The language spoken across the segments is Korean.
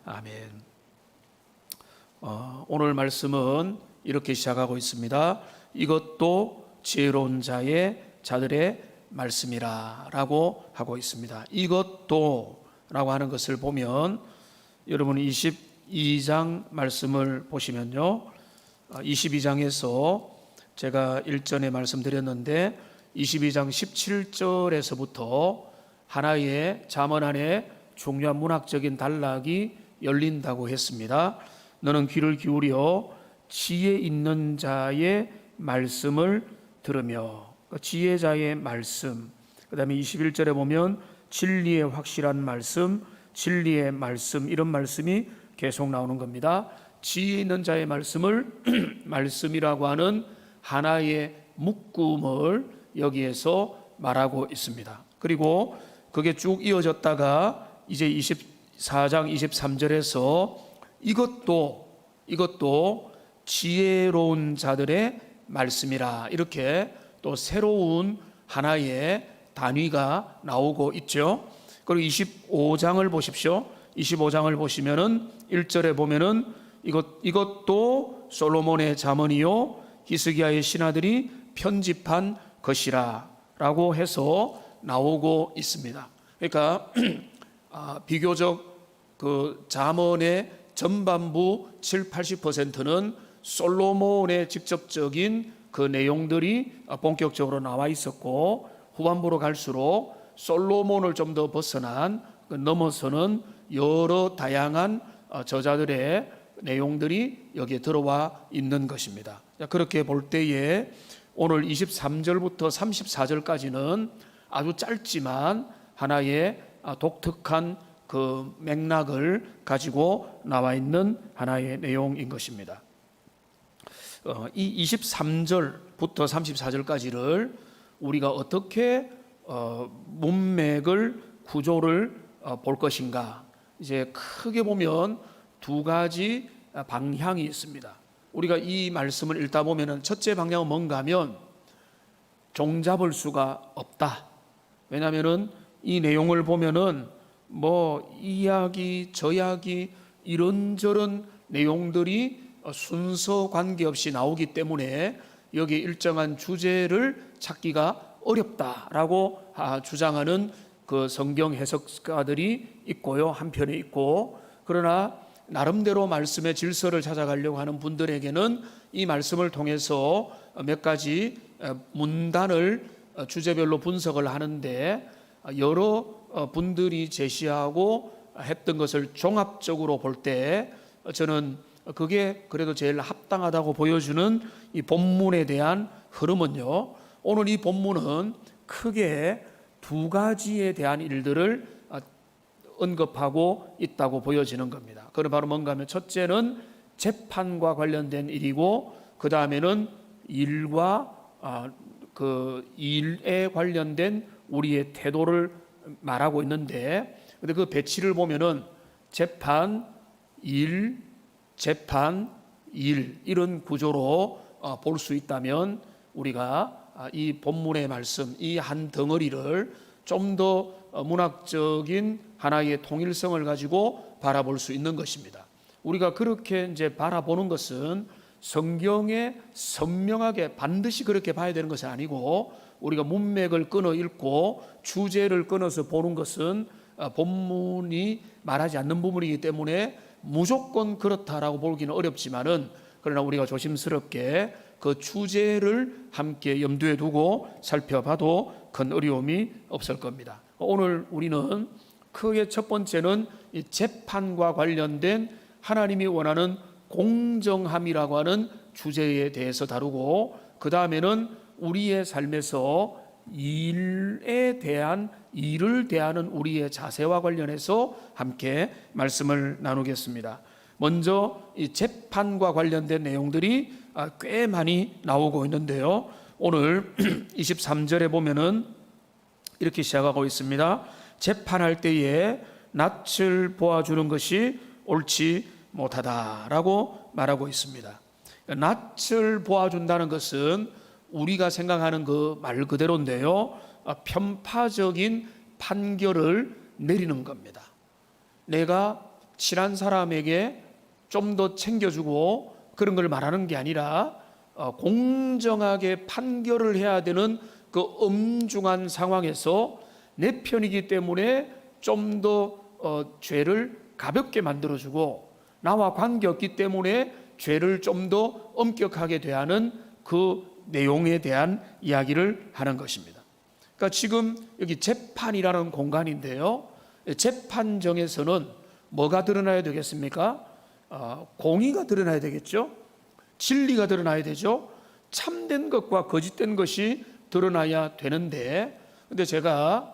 아멘. 오늘 말씀은 이렇게 시작하고 있습니다. 이것도 지혜로운 자들의 말씀이라 라고 하고 있습니다. 이것도 라고 하는 것을 보면 여러분 22장 말씀을 보시면요, 22장에서 제가 일전에 말씀드렸는데 22장 17절에서부터 하나의 잠언 안에 중요한 문학적인 단락이 열린다고 했습니다. 너는 귀를 기울여 지혜 있는 자의 말씀을 들으며, 지혜자의 말씀, 그 다음에 21절에 보면 진리의 확실한 말씀, 진리의 말씀, 이런 말씀이 계속 나오는 겁니다. 지혜 있는 자의 말씀을 말씀이라고 하는 하나의 묶음을 여기에서 말하고 있습니다. 그리고 그게 쭉 이어졌다가 이제 24장 23절에서 이것도 지혜로운 자들의 말씀이라, 이렇게 또 새로운 하나의 단위가 나오고 있죠. 그리고 25장을 보십시오. 25장을 보시면은 1절에 보면은 이것도 솔로몬의 잠언이요 히스기야의 신하들이 편집한 것이라 라고 해서 나오고 있습니다. 그러니까 비교적 그 잠언의 전반부 70-80%는 솔로몬의 직접적인 그 내용들이 본격적으로 나와 있었고, 후반부로 갈수록 솔로몬을 좀 더 넘어서는 여러 다양한 저자들의 내용들이 여기에 들어와 있는 것입니다. 그렇게 볼 때에 오늘 23절부터 34절까지는 아주 짧지만 하나의 독특한 그 맥락을 가지고 나와 있는 하나의 내용인 것입니다. 이 23절부터 34절까지를 우리가 어떻게 문맥을, 구조를 볼 것인가, 이제 크게 보면 두 가지 방향이 있습니다. 우리가 이 말씀을 읽다 보면은 첫째 방향은 뭔가 하면 종잡을 수가 없다. 왜냐하면은 이 내용을 보면은 뭐 이야기 저야기 이런저런 내용들이 순서 관계없이 나오기 때문에 여기 일정한 주제를 찾기가 어렵다라고 주장하는 그 성경 해석가들이 있고요, 한편에 있고, 그러나 나름대로 말씀의 질서를 찾아가려고 하는 분들에게는 이 말씀을 통해서 몇 가지 문단을 주제별로 분석을 하는데, 여러 분들이 제시하고 했던 것을 종합적으로 볼 때 저는 그게 그래도 제일 합당하다고 보여주는 이 본문에 대한 흐름은요, 오늘 이 본문은 크게 두 가지에 대한 일들을 언급하고 있다고 보여지는 겁니다. 그건 바로 뭔가 하면 첫째는 재판과 관련된 일이고, 그 다음에는 그 일에 관련된 우리의 태도를 말하고 있는데, 근데 그 배치를 보면은 재판, 일, 이런 구조로 볼 수 있다면 우리가 이 본문의 말씀, 이 한 덩어리를 좀 더 문학적인 하나의 통일성을 가지고 바라볼 수 있는 것입니다. 우리가 그렇게 이제 바라보는 것은 성경에 선명하게 반드시 그렇게 봐야 되는 것이 아니고, 우리가 문맥을 끊어 읽고 주제를 끊어서 보는 것은 본문이 말하지 않는 부분이기 때문에 무조건 그렇다라고 보기는 어렵지만은, 그러나 우리가 조심스럽게 그 주제를 함께 염두에 두고 살펴봐도 큰 어려움이 없을 겁니다. 오늘 우리는 크게 첫 번째는 이 재판과 관련된 하나님이 원하는 공정함이라고 하는 주제에 대해서 다루고, 그 다음에는 우리의 삶에서 일을 대하는 우리의 자세와 관련해서 함께 말씀을 나누겠습니다. 먼저 이 재판과 관련된 내용들이 꽤 많이 나오고 있는데요, 오늘 23절에 보면은 이렇게 시작하고 있습니다. 재판할 때에 낯을 보아주는 것이 옳지 못하다라고 말하고 있습니다. 낯을 보아준다는 것은 우리가 생각하는 그 말 그대로인데요, 편파적인 판결을 내리는 겁니다. 내가 친한 사람에게 좀 더 챙겨주고 그런 걸 말하는 게 아니라 공정하게 판결을 해야 되는 그 엄중한 상황에서 내 편이기 때문에 좀 더 죄를 가볍게 만들어주고, 나와 관계없기 때문에 죄를 좀 더 엄격하게 대하는 그 내용에 대한 이야기를 하는 것입니다. 그러니까 지금 여기 재판이라는 공간인데요, 재판정에서는 뭐가 드러나야 되겠습니까? 공의가 드러나야 되겠죠. 진리가 드러나야 되죠. 참된 것과 거짓된 것이 드러나야 되는데, 근데 제가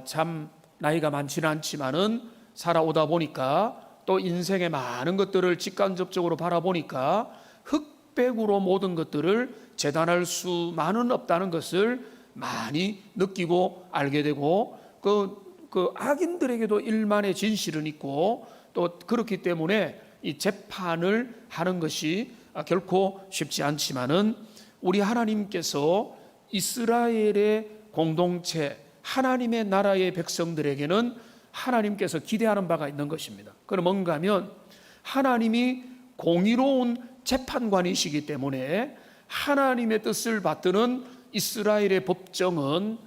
참 나이가 많지는 않지만은 살아오다 보니까, 또 인생의 많은 것들을 직간접적으로 바라보니까 흑백으로 모든 것들을 재단할 수만은 없다는 것을 많이 느끼고 알게 되고, 그 악인들에게도 일만의 진실은 있고, 또 그렇기 때문에 이 재판을 하는 것이 결코 쉽지 않지만은, 우리 하나님께서 이스라엘의 공동체, 하나님의 나라의 백성들에게는 하나님께서 기대하는 바가 있는 것입니다. 그건 뭔가 하면, 하나님이 공의로운 재판관이시기 때문에 하나님의 뜻을 받드는 이스라엘의 법정은,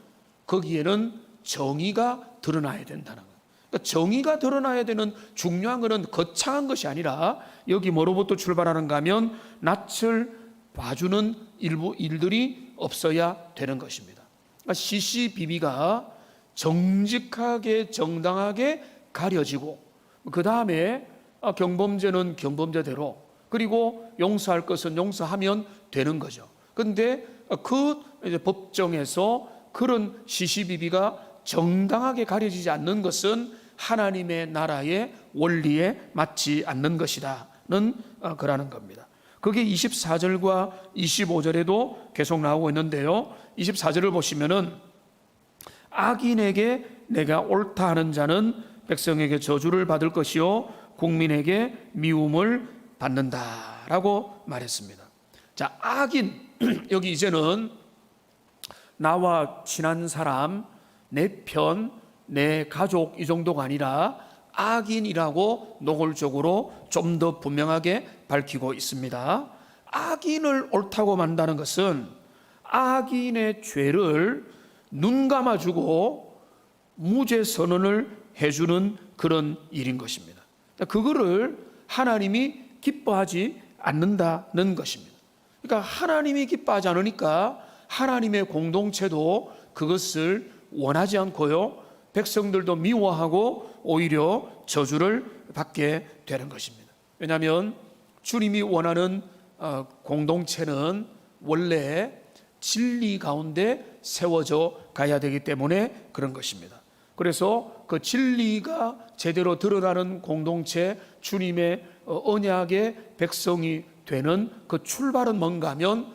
거기에는 정의가 드러나야 된다는 거예요. 그러니까 정의가 드러나야 되는 중요한 것은 거창한 것이 아니라, 여기 뭐로부터 출발하는가 하면 낯을 봐주는 일부 일들이 없어야 되는 것입니다. 그러니까 시시비비가 정직하게 정당하게 가려지고, 그 다음에 경범죄는 경범죄대로, 그리고 용서할 것은 용서하면 되는 거죠. 그런데 그 법정에서 그런 시시비비가 정당하게 가려지지 않는 것은 하나님의 나라의 원리에 맞지 않는 것이다는 그라는 겁니다. 그게 24절과 25절에도 계속 나오고 있는데요, 24절을 보시면은, 악인에게 내가 옳다 하는 자는 백성에게 저주를 받을 것이요 국민에게 미움을 받는다라고 말했습니다. 자, 악인, 여기 이제는 나와 친한 사람, 내 편, 내 가족 이 정도가 아니라 악인이라고 노골적으로 좀 더 분명하게 밝히고 있습니다. 악인을 옳다고 만다는 것은 악인의 죄를 눈 감아주고 무죄 선언을 해주는 그런 일인 것입니다. 그거를 하나님이 기뻐하지 않는다는 것입니다. 그러니까 하나님이 기뻐하지 않으니까 하나님의 공동체도 그것을 원하지 않고요, 백성들도 미워하고 오히려 저주를 받게 되는 것입니다. 왜냐하면 주님이 원하는 공동체는 원래 진리 가운데 세워져 가야 되기 때문에 그런 것입니다. 그래서 그 진리가 제대로 드러나는 공동체, 주님의 언약의 백성이 되는 그 출발은 뭔가 하면,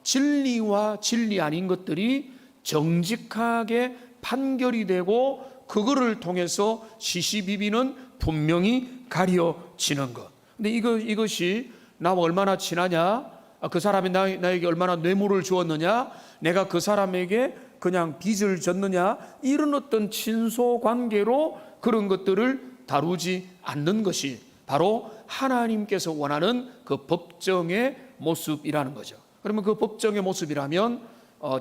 진리와 진리 아닌 것들이 정직하게 판결이 되고, 그거를 통해서 시시비비는 분명히 가려지는 것. 근데 이것이 나와 얼마나 친하냐, 그 사람이 나에게 얼마나 뇌물을 주었느냐, 내가 그 사람에게 그냥 빚을 졌느냐, 이런 어떤 친소 관계로 그런 것들을 다루지 않는 것이 바로 하나님께서 원하는 그 법정의 모습이라는 거죠. 그러면 그 법정의 모습이라면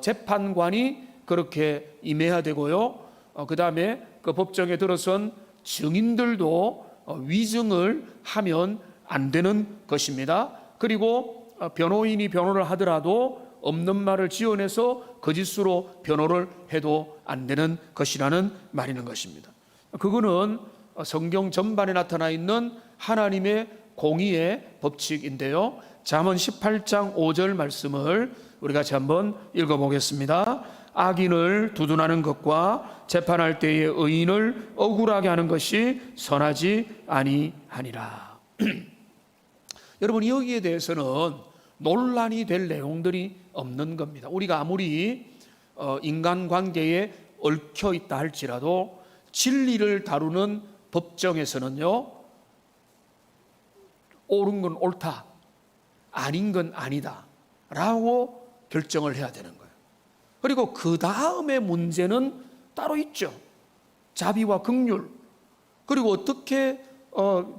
재판관이 그렇게 임해야 되고요, 그 다음에 그 법정에 들어선 증인들도 위증을 하면 안 되는 것입니다. 그리고 변호인이 변호를 하더라도 없는 말을 지어내서 거짓으로 변호를 해도 안 되는 것이라는 말이는 것입니다. 그거는 성경 전반에 나타나 있는 하나님의 공의의 법칙인데요, 잠언 18장 5절 말씀을 우리 같이 한번 읽어보겠습니다. 악인을 두둔하는 것과 재판할 때의 의인을 억울하게 하는 것이 선하지 아니하니라. 여러분, 여기에 대해서는 논란이 될 내용들이 없는 겁니다. 우리가 아무리 인간관계에 얽혀 있다 할지라도 진리를 다루는 법정에서는요, 옳은 건 옳다, 아닌 건 아니다 라고 결정을 해야 되는 거예요. 그리고 그 다음에 문제는 따로 있죠. 자비와 긍휼, 그리고 어떻게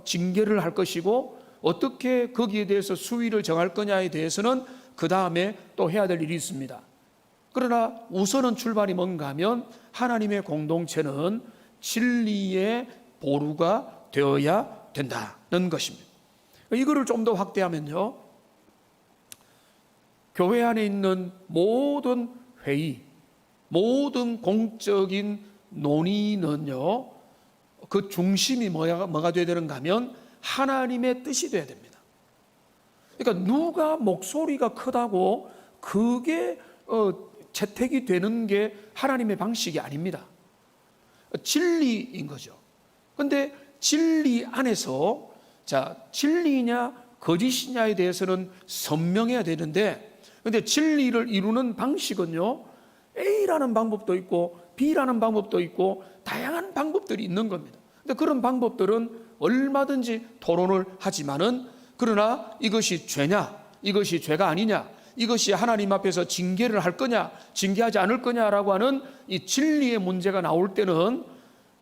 징계를 할 것이고 어떻게 거기에 대해서 수위를 정할 거냐에 대해서는 그 다음에 또 해야 될 일이 있습니다. 그러나 우선은 출발이 뭔가 하면 하나님의 공동체는 진리의 보루가 되어야 된다는 것입니다. 이거를 좀 더 확대하면요, 교회 안에 있는 모든 회의, 모든 공적인 논의는요, 그 중심이 뭐가 되어야 되는가 하면 하나님의 뜻이 되어야 됩니다. 그러니까 누가 목소리가 크다고 그게 채택이 되는 게 하나님의 방식이 아닙니다. 진리인 거죠. 그런데 진리 안에서 진리냐 거짓이냐에 대해서는 선명해야 되는데, 그런데 진리를 이루는 방식은요, A라는 방법도 있고 B라는 방법도 있고 다양한 방법들이 있는 겁니다. 근데 그런 방법들은 얼마든지 토론을 하지만은, 그러나 이것이 죄냐, 이것이 죄가 아니냐, 이것이 하나님 앞에서 징계를 할 거냐, 징계하지 않을 거냐라고 하는 이 진리의 문제가 나올 때는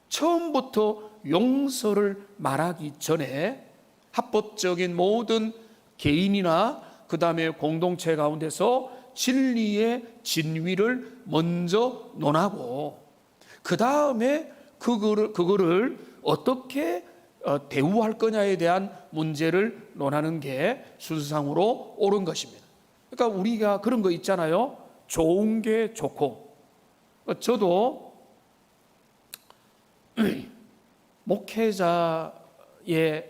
처음부터 용서를 말하기 전에 합법적인 모든 개인이나 그 다음에 공동체 가운데서 진리의 진위를 먼저 논하고, 그 다음에 그거를 어떻게 대우할 거냐에 대한 문제를 논하는 게 순서상으로 옳은 것입니다. 그러니까 우리가 그런 거 있잖아요. 좋은 게 좋고, 저도 목회자의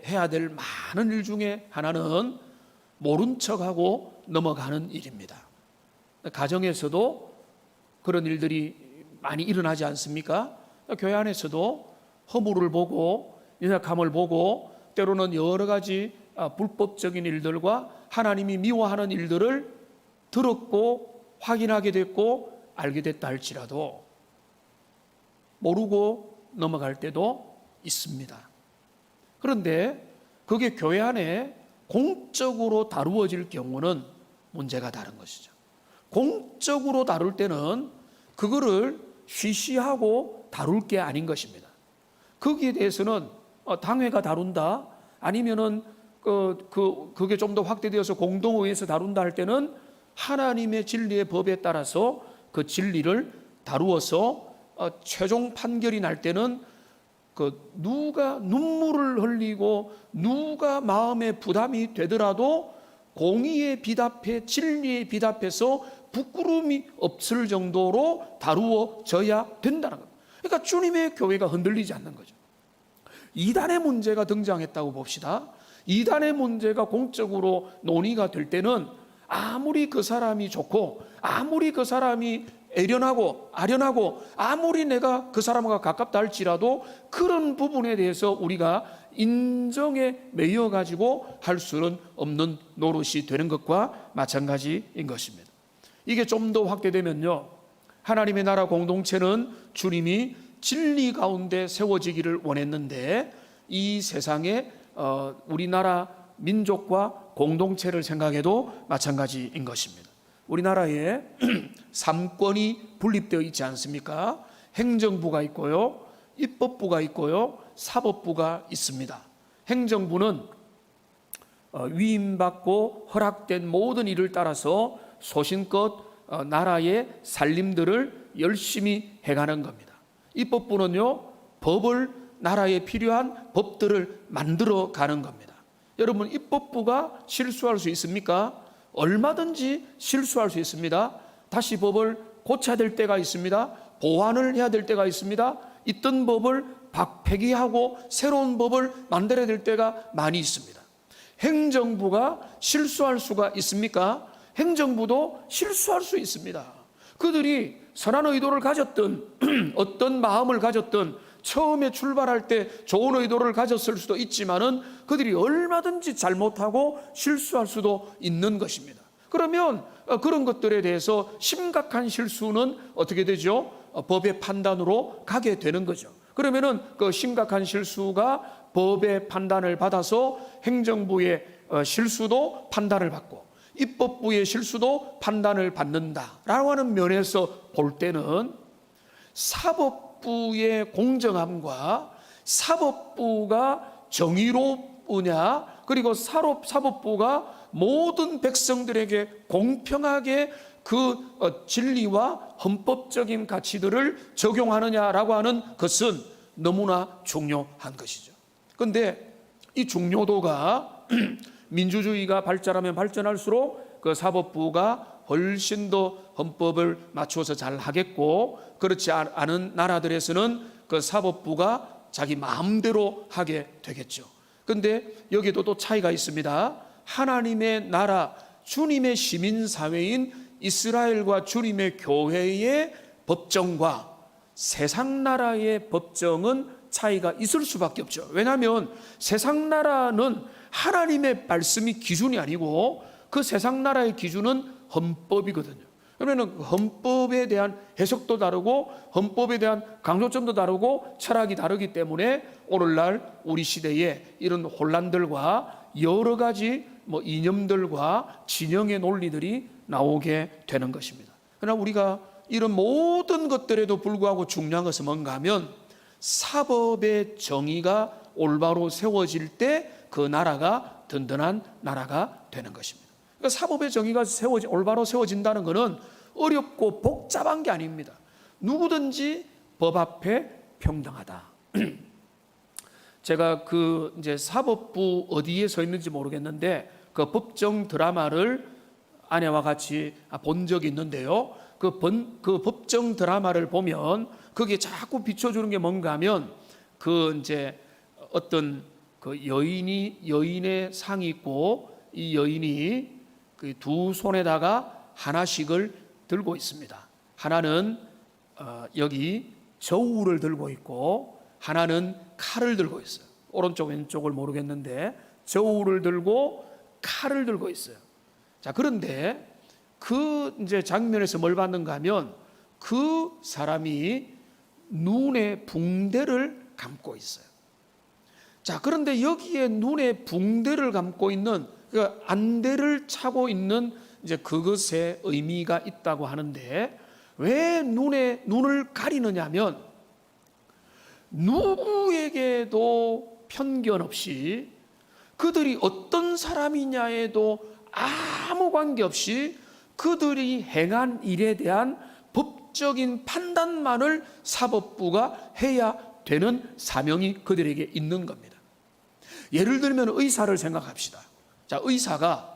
해야 될 많은 일 중에 하나는 모른 척하고 넘어가는 일입니다. 가정에서도 그런 일들이 많이 일어나지 않습니까? 교회 안에서도 허물을 보고 연약함을 보고 때로는 여러 가지 불법적인 일들과 하나님이 미워하는 일들을 들었고 확인하게 됐고 알게 됐다 할지라도 모르고 넘어갈 때도 있습니다. 그런데 그게 교회 안에 공적으로 다루어질 경우는 문제가 다른 것이죠. 공적으로 다룰 때는 그거를 쉬쉬하고 다룰 게 아닌 것입니다. 거기에 대해서는 당회가 다룬다, 아니면은 그게 좀 더 확대되어서 공동회에서 다룬다 할 때는 하나님의 진리의 법에 따라서 그 진리를 다루어서 최종 판결이 날 때는 누가 눈물을 흘리고 누가 마음에 부담이 되더라도 공의에 비답해 진리에 비답해서 부끄러움이 없을 정도로 다루어져야 된다는 겁니다. 그러니까 주님의 교회가 흔들리지 않는 거죠. 이단의 문제가 등장했다고 봅시다. 이단의 문제가 공적으로 논의가 될 때는 아무리 그 사람이 좋고 아무리 그 사람이 애련하고 아련하고 아무리 내가 그 사람과 가깝다 할지라도 그런 부분에 대해서 우리가 인정에 매여 가지고 할 수는 없는 노릇이 되는 것과 마찬가지인 것입니다. 이게 좀 더 확대되면요, 하나님의 나라 공동체는 주님이 진리 가운데 세워지기를 원했는데 이 세상에 우리나라 민족과 공동체를 생각해도 마찬가지인 것입니다. 우리나라에 3권이 분립되어 있지 않습니까? 행정부가 있고요, 입법부가 있고요, 사법부가 있습니다. 행정부는 위임받고 허락된 모든 일을 따라서 소신껏 나라의 살림들을 열심히 해가는 겁니다. 입법부는요, 법을, 나라에 필요한 법들을 만들어 가는 겁니다. 여러분, 입법부가 실수할 수 있습니까? 얼마든지 실수할 수 있습니다. 다시 법을 고쳐야 될 때가 있습니다. 보완을 해야 될 때가 있습니다. 있던 법을 폐기하고 새로운 법을 만들어야 될 때가 많이 있습니다. 행정부가 실수할 수가 있습니까? 행정부도 실수할 수 있습니다. 그들이 선한 의도를 가졌든 어떤 마음을 가졌든 처음에 출발할 때 좋은 의도를 가졌을 수도 있지만은 그들이 얼마든지 잘못하고 실수할 수도 있는 것입니다. 그러면 그런 것들에 대해서 심각한 실수는 어떻게 되죠? 법의 판단으로 가게 되는 거죠. 그러면은 그 심각한 실수가 법의 판단을 받아서 행정부의 실수도 판단을 받고 입법부의 실수도 판단을 받는다라고 하는 면에서 볼 때는 사법부의 공정함과 사법부가 정의로우냐, 그리고 사법부가 모든 백성들에게 공평하게 그 진리와 헌법적인 가치들을 적용하느냐라고 하는 것은 너무나 중요한 것이죠. 그런데 이 중요도가 민주주의가 발전하면 발전할수록 그 사법부가 훨씬 더 헌법을 맞춰서 잘 하겠고, 그렇지 않은 나라들에서는 그 사법부가 자기 마음대로 하게 되겠죠. 그런데 여기도 또 차이가 있습니다. 하나님의 나라, 주님의 시민사회인 이스라엘과 주님의 교회의 법정과 세상 나라의 법정은 차이가 있을 수밖에 없죠. 왜냐하면 세상 나라는 하나님의 말씀이 기준이 아니고 그 세상 나라의 기준은 헌법이거든요. 그러면 헌법에 대한 해석도 다르고 헌법에 대한 강조점도 다르고 철학이 다르기 때문에 오늘날 우리 시대에 이런 혼란들과 여러 가지 이념들과 진영의 논리들이 나오게 되는 것입니다. 그러나 우리가 이런 모든 것들에도 불구하고 중요한 것은 뭔가 하면 사법의 정의가 올바로 세워질 때 그 나라가 든든한 나라가 되는 것입니다. 그러니까 사법의 정의가 올바로 세워진다는 것은 어렵고 복잡한 게 아닙니다. 누구든지 법 앞에 평등하다. 제가 이제 사법부 어디에 서 있는지 모르겠는데 그 법정 드라마를 아내와 같이 본 적이 있는데요. 그 법정 드라마를 보면 거기에 자꾸 비춰주는 게 뭔가 하면 이제 어떤 여인의 상이 있고 이 여인이 그 두 손에다가 하나씩을 들고 있습니다. 하나는 여기 저울을 들고 있고 하나는 칼을 들고 있어요. 오른쪽 왼쪽을 모르겠는데 저울을 들고 칼을 들고 있어요. 자, 그런데 이제 장면에서 뭘 봤는가 하면 그 사람이 눈에 붕대를 감고 있어요. 자, 그런데 여기에 눈에 붕대를 감고 있는 안대를 차고 있는 이제 그것에 의미가 있다고 하는데 왜 눈을 가리느냐면 누구에게도 편견 없이 그들이 어떤 사람이냐에도 아무 관계없이 그들이 행한 일에 대한 법적인 판단만을 사법부가 해야 되는 사명이 그들에게 있는 겁니다. 예를 들면 의사를 생각합시다. 자, 의사가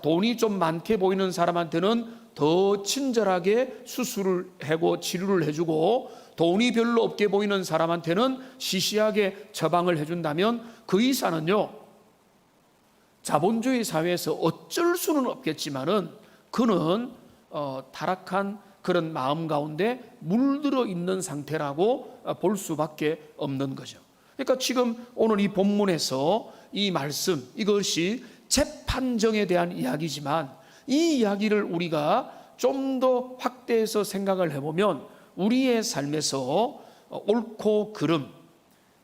돈이 좀 많게 보이는 사람한테는 더 친절하게 수술을 하고 치료를 해주고 돈이 별로 없게 보이는 사람한테는 시시하게 처방을 해준다면 그 의사는요, 자본주의 사회에서 어쩔 수는 없겠지만은 그는 타락한 그런 마음 가운데 물들어 있는 상태라고 볼 수밖에 없는 거죠. 그러니까 지금 오늘 이 본문에서 이 말씀, 이것이 재판정에 대한 이야기지만 이 이야기를 우리가 좀 더 확대해서 생각을 해보면 우리의 삶에서 옳고 그름,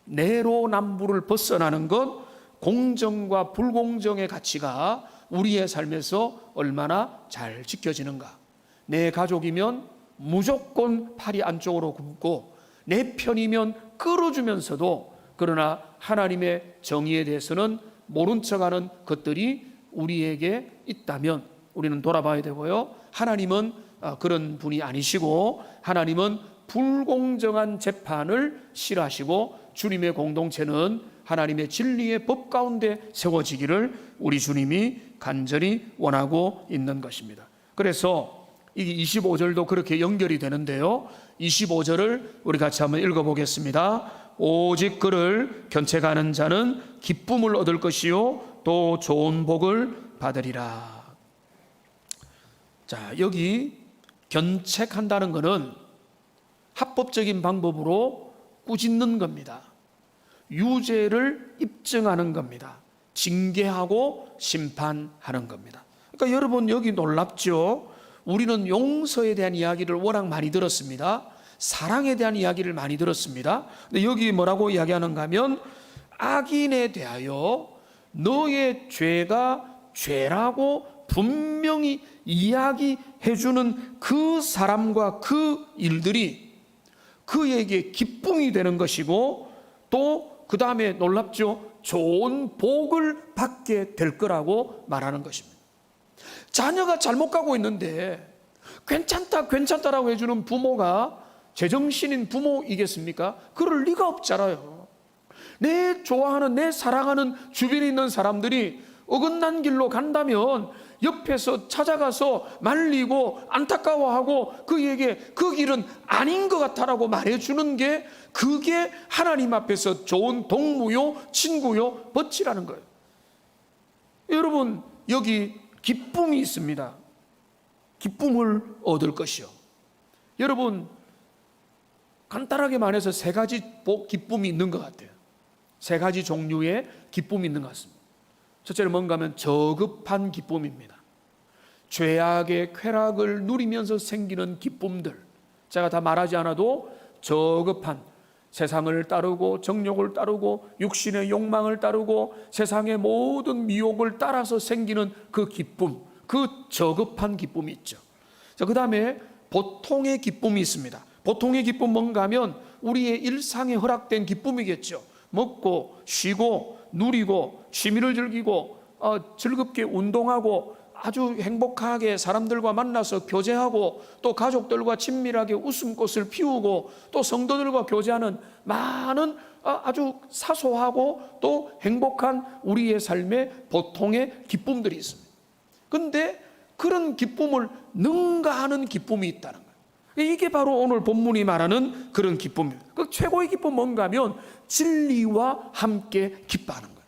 내로남불을 벗어나는 것, 공정과 불공정의 가치가 우리의 삶에서 얼마나 잘 지켜지는가. 내 가족이면 무조건 팔이 안쪽으로 굽고 내 편이면 끌어주면서도 그러나 하나님의 정의에 대해서는 모른 척하는 것들이 우리에게 있다면 우리는 돌아봐야 되고요. 하나님은 그런 분이 아니시고 하나님은 불공정한 재판을 싫어하시고 주님의 공동체는 하나님의 진리의 법 가운데 세워지기를 우리 주님이 간절히 원하고 있는 것입니다. 그래서 이 25절도 그렇게 연결이 되는데요. 25절을 우리 같이 한번 읽어보겠습니다. 오직 그를 견책하는 자는 기쁨을 얻을 것이요 또 좋은 복을 받으리라. 자, 여기 견책한다는 것은 합법적인 방법으로 꾸짖는 겁니다. 유죄를 입증하는 겁니다. 징계하고 심판하는 겁니다. 그러니까 여러분 여기 놀랍죠? 우리는 용서에 대한 이야기를 워낙 많이 들었습니다. 사랑에 대한 이야기를 많이 들었습니다. 근데 여기 뭐라고 이야기하는가 하면 악인에 대하여 너의 죄가 죄라고 분명히 이야기해주는 그 사람과 그 일들이 그에게 기쁨이 되는 것이고 또 그 다음에 놀랍죠? 좋은 복을 받게 될 거라고 말하는 것입니다. 자녀가 잘못 가고 있는데 괜찮다 괜찮다라고 해주는 부모가 제정신인 부모이겠습니까? 그럴 리가 없잖아요. 내 좋아하는, 내 사랑하는 주변에 있는 사람들이 어긋난 길로 간다면 옆에서 찾아가서 말리고 안타까워하고 그에게 그 길은 아닌 것 같아라고 말해주는 게, 그게 하나님 앞에서 좋은 동무요 친구요 벗이라는 거예요. 여러분, 여기 기쁨이 있습니다. 기쁨을 얻을 것이요. 여러분, 간단하게 말해서 세 가지 기쁨이 있는 것 같아요. 세 가지 종류의 기쁨이 있는 것 같습니다. 첫째는 뭔가 하면 저급한 기쁨입니다. 죄악의 쾌락을 누리면서 생기는 기쁨들, 제가 다 말하지 않아도 저급한, 세상을 따르고 정욕을 따르고 육신의 욕망을 따르고 세상의 모든 미혹을 따라서 생기는 그 기쁨, 그 저급한 기쁨이 있죠. 자, 그 다음에 보통의 기쁨이 있습니다. 보통의 기쁨 뭔가 하면 우리의 일상에 허락된 기쁨이겠죠. 먹고 쉬고 누리고 취미를 즐기고 즐겁게 운동하고 아주 행복하게 사람들과 만나서 교제하고 또 가족들과 친밀하게 웃음꽃을 피우고 또 성도들과 교제하는 많은 아주 사소하고 또 행복한 우리의 삶의 보통의 기쁨들이 있습니다. 그런데 그런 기쁨을 능가하는 기쁨이 있다는 거예요. 이게 바로 오늘 본문이 말하는 그런 기쁨입니다. 그 최고의 기쁨은 뭔가 하면 진리와 함께 기뻐하는 거예요.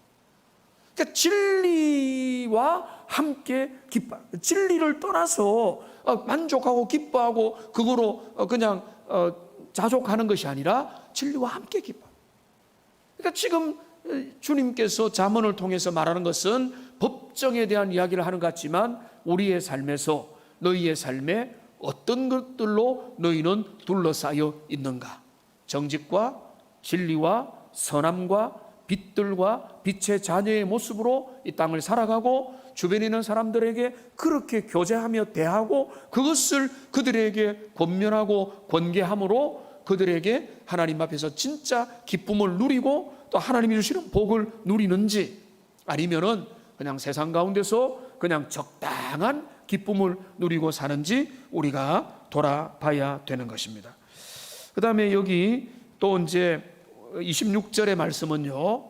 그러니까 진리와 함께 기뻐하는 거예요. 진리를 떠나서 만족하고 기뻐하고 그거로 그냥 자족하는 것이 아니라 진리와 함께 기뻐하는 거예요. 그러니까 지금 주님께서 잠언을 통해서 말하는 것은 법정에 대한 이야기를 하는 것 같지만 우리의 삶에서, 너희의 삶에 어떤 것들로 너희는 둘러싸여 있는가? 정직과 진리와 선함과 빛들과 빛의 자녀의 모습으로 이 땅을 살아가고 주변에 있는 사람들에게 그렇게 교제하며 대하고 그것을 그들에게 권면하고 권계함으로 그들에게 하나님 앞에서 진짜 기쁨을 누리고 또 하나님이 주시는 복을 누리는지, 아니면은 그냥 세상 가운데서 그냥 적당한 기쁨을 누리고 사는지 우리가 돌아봐야 되는 것입니다. 그 다음에 여기 또 이제 26절의 말씀은요,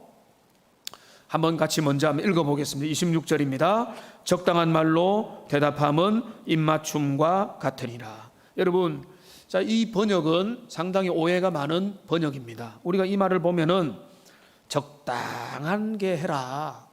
한번 같이 먼저 한번 읽어보겠습니다. 26절입니다. 적당한 말로 대답함은 입맞춤과 같으니라. 여러분, 자, 이 번역은 상당히 오해가 많은 번역입니다. 우리가 이 말을 보면은 적당한 게 해라,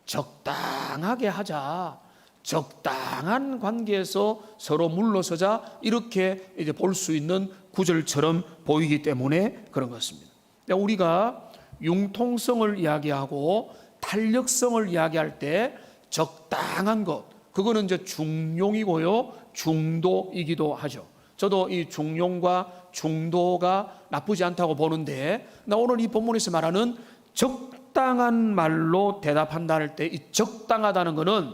적당하게 하자, 적당한 관계에서 서로 물러서자, 이렇게 이제 볼 수 있는 구절처럼 보이기 때문에 그런 것입니다. 우리가 융통성을 이야기하고 탄력성을 이야기할 때 적당한 것, 그거는 이제 중용이고요, 중도이기도 하죠. 저도 이 중용과 중도가 나쁘지 않다고 보는데, 나 오늘 이 본문에서 말하는 적당한 말로 대답한다 할 때 이 적당하다는 것은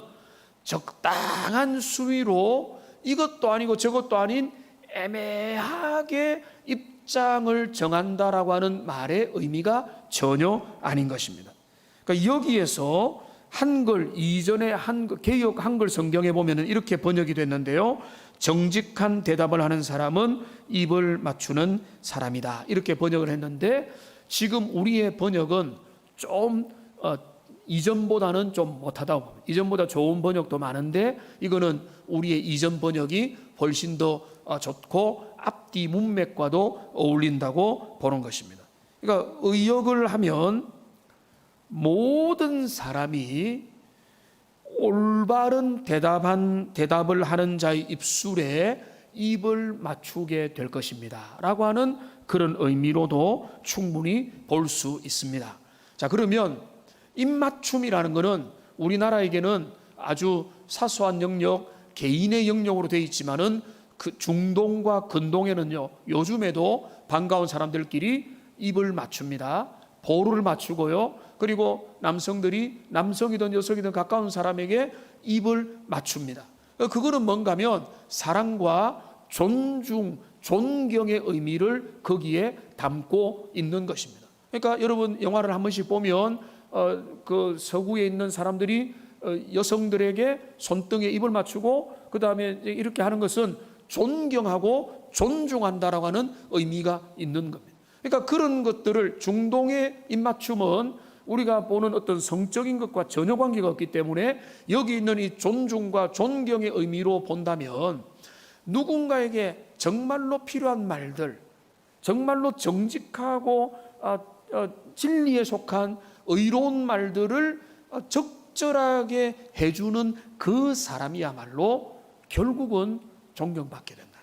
적당한 수위로 이것도 아니고 저것도 아닌 애매하게 입장을 정한다라고 하는 말의 의미가 전혀 아닌 것입니다. 그러니까 여기에서 한글, 이전의 한글, 개역 한글 성경에 보면 이렇게 번역이 됐는데요, 정직한 대답을 하는 사람은 입을 맞추는 사람이다, 이렇게 번역을 했는데, 지금 우리의 번역은 좀 이전보다는 좀 못하다고 봅니다. 이전보다 좋은 번역도 많은데 이거는 우리의 이전 번역이 훨씬 더 좋고 앞뒤 문맥과도 어울린다고 보는 것입니다. 그러니까 의역을 하면 모든 사람이 올바른 대답을 하는 자의 입술에 입을 맞추게 될 것입니다 라고 하는 그런 의미로도 충분히 볼 수 있습니다. 자, 그러면 입맞춤이라는 것은 우리나라에게는 아주 사소한 영역, 개인의 영역으로 되어 있지만은 그 중동과 근동에는요, 요즘에도 반가운 사람들끼리 입을 맞춥니다. 보루를 맞추고요, 그리고 남성들이 남성이든 여성이든 가까운 사람에게 입을 맞춥니다. 그거는 뭔가 하면 사랑과 존중, 존경의 의미를 거기에 담고 있는 것입니다. 그러니까 여러분 영화를 한 번씩 보면 그 서구에 있는 사람들이 여성들에게 손등에 입을 맞추고 그 다음에 이렇게 하는 것은 존경하고 존중한다라고 하는 의미가 있는 겁니다. 그러니까 그런 것들을 중동의 입맞춤은 우리가 보는 어떤 성적인 것과 전혀 관계가 없기 때문에 여기 있는 이 존중과 존경의 의미로 본다면 누군가에게 정말로 필요한 말들, 정말로 정직하고 진리에 속한 의로운 말들을 적절하게 해주는 그 사람이야말로 결국은 존경받게 된다.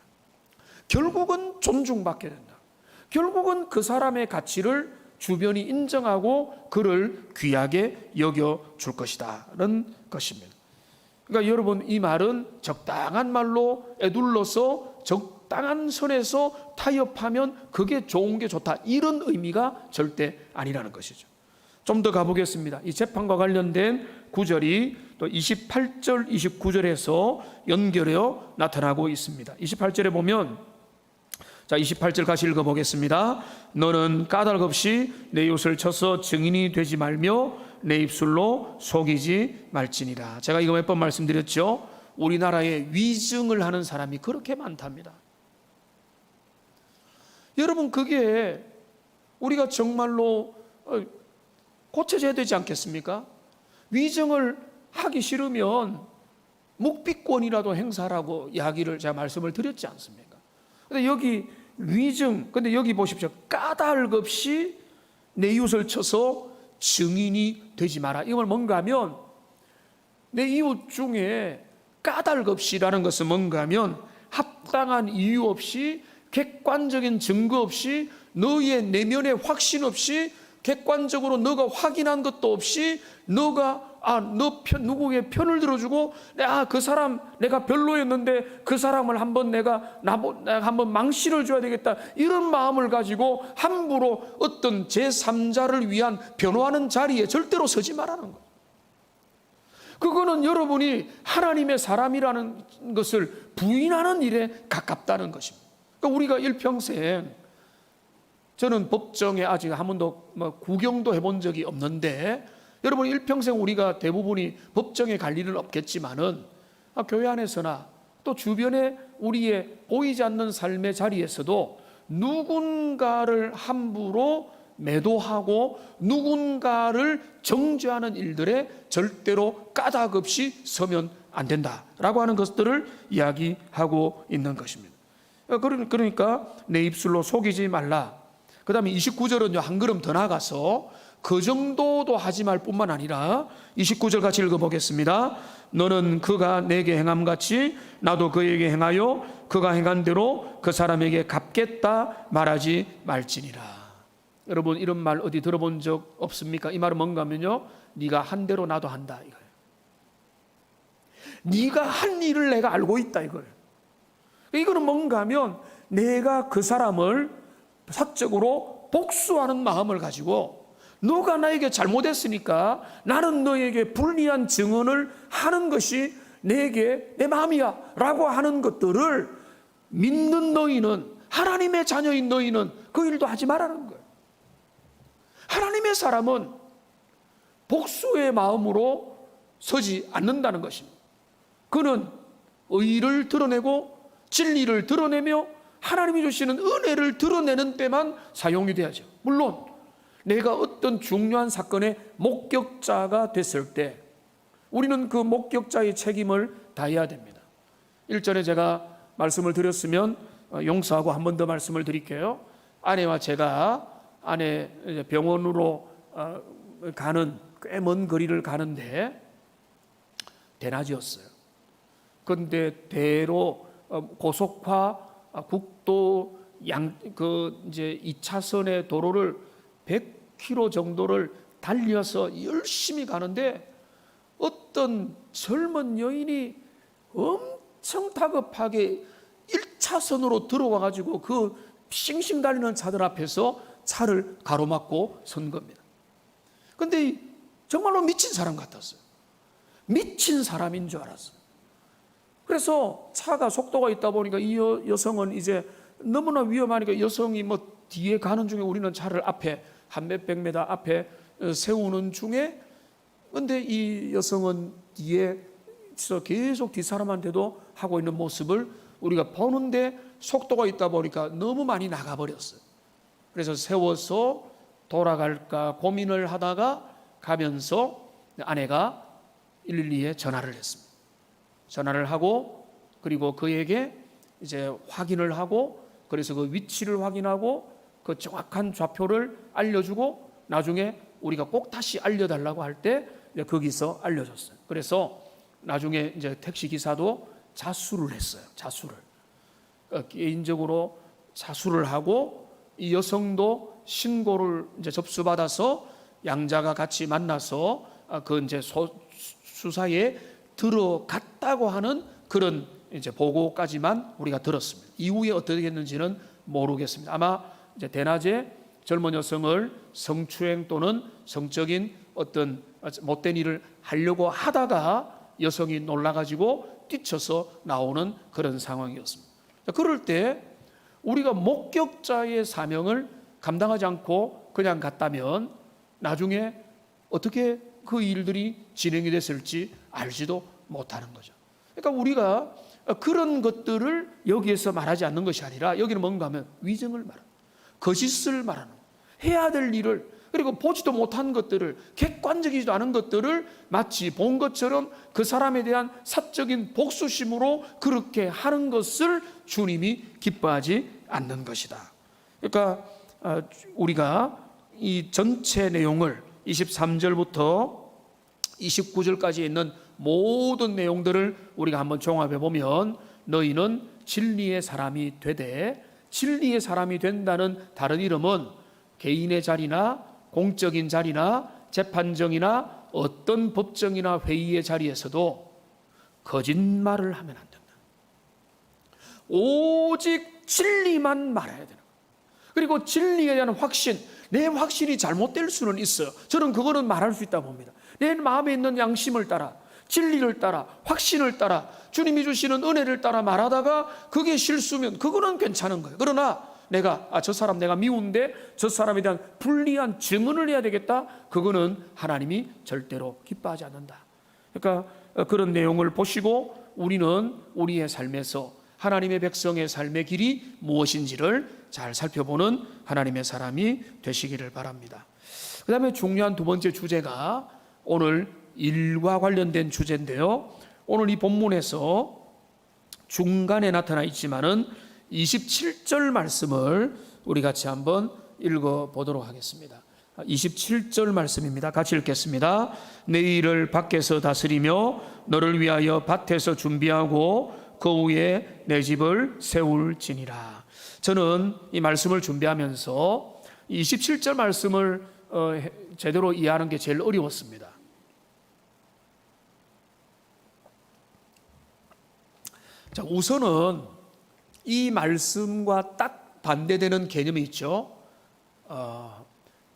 결국은 존중받게 된다. 결국은 그 사람의 가치를 주변이 인정하고 그를 귀하게 여겨줄 것이다는 것입니다. 그러니까 여러분, 이 말은 적당한 말로 에둘러서 적당한 선에서 타협하면 그게 좋은 게 좋다, 이런 의미가 절대 아니라는 것이죠. 좀 더 가보겠습니다. 이 재판과 관련된 구절이 또 28절, 29절에서 연결되어 나타나고 있습니다. 28절에 보면, 자, 28절 같이 읽어보겠습니다. 너는 까닭 없이 내 이웃을 쳐서 증인이 되지 말며 내 입술로 속이지 말지니라. 제가 이거 몇 번 말씀드렸죠. 우리나라에 위증을 하는 사람이 그렇게 많답니다. 여러분, 그게 우리가 정말로 고쳐져야 되지 않겠습니까? 위증을 하기 싫으면 묵비권이라도 행사라고 이야기를 제가 말씀을 드렸지 않습니까? 근데 여기 위증, 근데 여기 보십시오. 까닭 없이 내 이웃을 쳐서 증인이 되지 마라. 이걸 뭔가 하면, 내 이웃 중에 까닭 없이라는 것은 뭔가 하면 합당한 이유 없이, 객관적인 증거 없이, 너의 내면의 확신 없이, 객관적으로 너가 확인한 것도 없이 너가 누구의 편을 들어주고 그 사람 내가 별로였는데 그 사람을 한번 내가 한번 망신을 줘야 되겠다, 이런 마음을 가지고 함부로 어떤 제3자를 위한 변호하는 자리에 절대로 서지 말라는 거예요. 그거는 여러분이 하나님의 사람이라는 것을 부인하는 일에 가깝다는 것입니다. 그러니까 우리가 일평생, 저는 법정에 아직 한 번도 구경도 해본 적이 없는데, 여러분 일평생 우리가 대부분이 법정에 갈 일은 없겠지만은 교회 안에서나 또 주변에 우리의 보이지 않는 삶의 자리에서도 누군가를 함부로 매도하고 누군가를 정죄하는 일들에 절대로 까닭 없이 서면 안 된다라고 하는 것들을 이야기하고 있는 것입니다. 그러니까 내 입술로 속이지 말라. 그 다음에 29절은요, 한 걸음 더 나가서 그 정도도 하지 말 뿐만 아니라 29절 같이 읽어보겠습니다. 너는 그가 내게 행함같이 나도 그에게 행하여 그가 행한 대로 그 사람에게 갚겠다 말하지 말지니라. 여러분, 이런 말 어디 들어본 적 없습니까? 이 말은 뭔가 하면요, 네가 한 대로 나도 한다 이거예요. 네가 한 일을 내가 알고 있다 이거예요. 이거는 뭔가 하면 내가 그 사람을 사적으로 복수하는 마음을 가지고, 너가 나에게 잘못했으니까 나는 너에게 불리한 증언을 하는 것이 내게 내 마음이야 라고 하는 것들을 믿는 너희는, 하나님의 자녀인 너희는 그 일도 하지 말라는 거예요. 하나님의 사람은 복수의 마음으로 서지 않는다는 것입니다. 그는 의를 드러내고 진리를 드러내며 하나님이 주시는 은혜를 드러내는 때만 사용이 돼야죠. 물론 내가 어떤 중요한 사건의 목격자가 됐을 때 우리는 그 목격자의 책임을 다해야 됩니다. 일전에 제가 말씀을 드렸으면 용서하고 한 번 더 말씀을 드릴게요. 아내와 제가 아내 병원으로 가는 꽤 먼 거리를 가는데 대낮이었어요. 그런데 대로 고속화 국도 이제 2차선의 도로를 100km 정도를 달려서 열심히 가는데 어떤 젊은 여인이 엄청 다급하게 1차선으로 들어와 가지고 그 싱싱 달리는 차들 앞에서 차를 가로막고 선 겁니다. 그런데 정말로 미친 사람 같았어요. 미친 사람인 줄 알았어요. 그래서 차가 속도가 있다 보니까 이 여성은 이제 너무나 위험하니까 여성이 뒤에 가는 중에 우리는 차를 앞에 한 몇백 미터 앞에 세우는 중에, 근데 이 여성은 뒤에서 계속 뒷사람한테도 하고 있는 모습을 우리가 보는데 속도가 있다 보니까 너무 많이 나가버렸어요. 그래서 세워서 돌아갈까 고민을 하다가 가면서 아내가 112에 전화를 했습니다. 전화를 하고, 그리고 그에게 이제 확인을 하고, 그래서 그 위치를 확인하고 그 정확한 좌표를 알려주고, 나중에 우리가 꼭 다시 알려달라고 할 때 거기서 알려줬어요. 그래서 나중에 이제 택시 기사도 자수를 했어요. 자수를 개인적으로 자수를 하고, 이 여성도 신고를 이제 접수받아서 양자가 같이 만나서 그 이제 수사에 들어갔다고 하는 그런 이제 보고까지만 우리가 들었습니다. 이후에 어떻게 했는지는 모르겠습니다. 아마 이제 대낮에 젊은 여성을 성추행 또는 성적인 어떤 못된 일을 하려고 하다가 여성이 놀라가지고 뛰쳐서 나오는 그런 상황이었습니다. 그럴 때 우리가 목격자의 사명을 감당하지 않고 그냥 갔다면 나중에 어떻게 그 일들이 진행이 됐을지 알지도 못하는 거죠. 그러니까 우리가 그런 것들을 여기에서 말하지 않는 것이 아니라, 여기는 뭔가 하면 위증을 말하는, 거짓을 말하는, 해야 될 일을, 그리고 보지도 못한 것들을, 객관적이지도 않은 것들을 마치 본 것처럼 그 사람에 대한 사적인 복수심으로 그렇게 하는 것을 주님이 기뻐하지 않는 것이다. 그러니까 우리가 이 전체 내용을 23절부터 29절까지 있는 모든 내용들을 우리가 한번 종합해 보면, 너희는 진리의 사람이 되되, 진리의 사람이 된다는 다른 이름은 개인의 자리나 공적인 자리나 재판정이나 어떤 법정이나 회의의 자리에서도 거짓말을 하면 안 된다. 오직 진리만 말해야 되는 거예요. 그리고 진리에 대한 확신, 내 확신이 잘못될 수는 있어요. 저는 그거는 말할 수 있다고 봅니다. 내 마음에 있는 양심을 따라, 진리를 따라, 확신을 따라, 주님이 주시는 은혜를 따라 말하다가 그게 실수면 그거는 괜찮은 거예요. 그러나 내가 저 사람 내가 미운데 저 사람에 대한 불리한 증언을 해야 되겠다, 그거는 하나님이 절대로 기뻐하지 않는다. 그러니까 그런 내용을 보시고 우리는 우리의 삶에서 하나님의 백성의 삶의 길이 무엇인지를 잘 살펴보는 하나님의 사람이 되시기를 바랍니다. 그 다음에 중요한 두 번째 주제가 오늘 일과 관련된 주제인데요, 오늘 이 본문에서 중간에 나타나 있지만은 27절 말씀을 우리 같이 한번 읽어보도록 하겠습니다. 27절 말씀입니다. 같이 읽겠습니다. 내 일을 밖에서 다스리며 너를 위하여 밭에서 준비하고 그 후에 내 집을 세울지니라. 저는 이 말씀을 준비하면서 27절 말씀을 제대로 이해하는 게 제일 어려웠습니다. 자, 우선은 이 말씀과 딱 반대되는 개념이 있죠.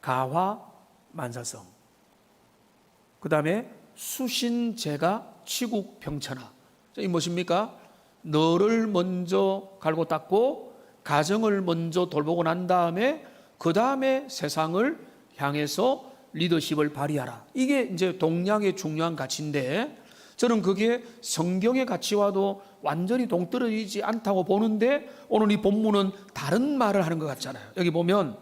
가화 만사성, 그 다음에 수신제가 치국병천하. 이 무엇입니까? 너를 먼저 갈고 닦고 가정을 먼저 돌보고 난 다음에 그 다음에 세상을 향해서 리더십을 발휘하라. 이게 이제 동양의 중요한 가치인데, 저는 그게 성경의 가치와도 완전히 동떨어지지 않다고 보는데, 오늘 이 본문은 다른 말을 하는 것 같잖아요. 여기 보면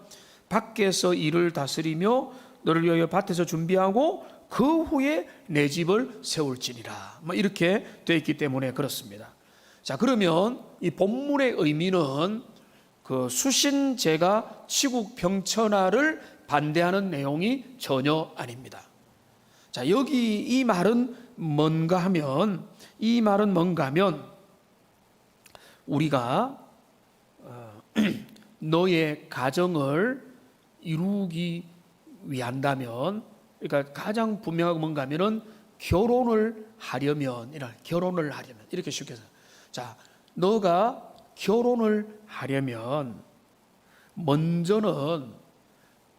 밖에서 일을 다스리며 너를 위하여 밭에서 준비하고 그 후에 내 집을 세울지니라, 이렇게 되어 있기 때문에 그렇습니다. 자, 그러면 이 본문의 의미는 그 수신제가 치국병천하를 반대하는 내용이 전혀 아닙니다. 자, 여기 이 말은 뭔가 하면, 이 말은 뭔가 하면 우리가 너의 가정을 이루기 위한다면, 그러니까 가장 분명하고 뭔가 하면은 결혼을 하려면 이렇게 쉽게 해서, 자, 너가 결혼을 하려면 먼저는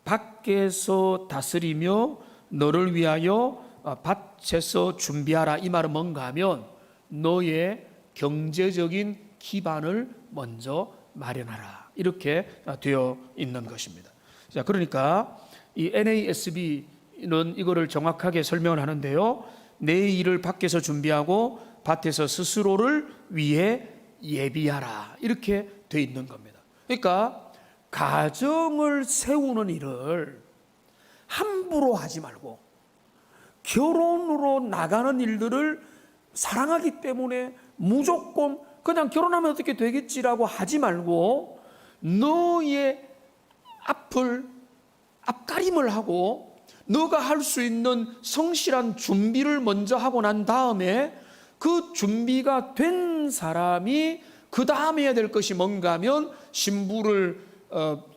밖에서 다스리며 너를 위하여 밭에서 준비하라. 이 말은 뭔가 하면 너의 경제적인 기반을 먼저 마련하라, 이렇게 되어 있는 것입니다. 자, 그러니까 이 NASB 이거를 정확하게 설명을 하는데요. 내 일을 밖에서 준비하고 밭에서 스스로를 위해 예비하라, 이렇게 돼 있는 겁니다. 그러니까 가정을 세우는 일을 함부로 하지 말고, 결혼으로 나가는 일들을 사랑하기 때문에 무조건 그냥 결혼하면 어떻게 되겠지라고 하지 말고, 너의 앞가림을 하고 너가 할 수 있는 성실한 준비를 먼저 하고 난 다음에, 그 준비가 된 사람이 그 다음에 해야 될 것이 뭔가 하면 신부를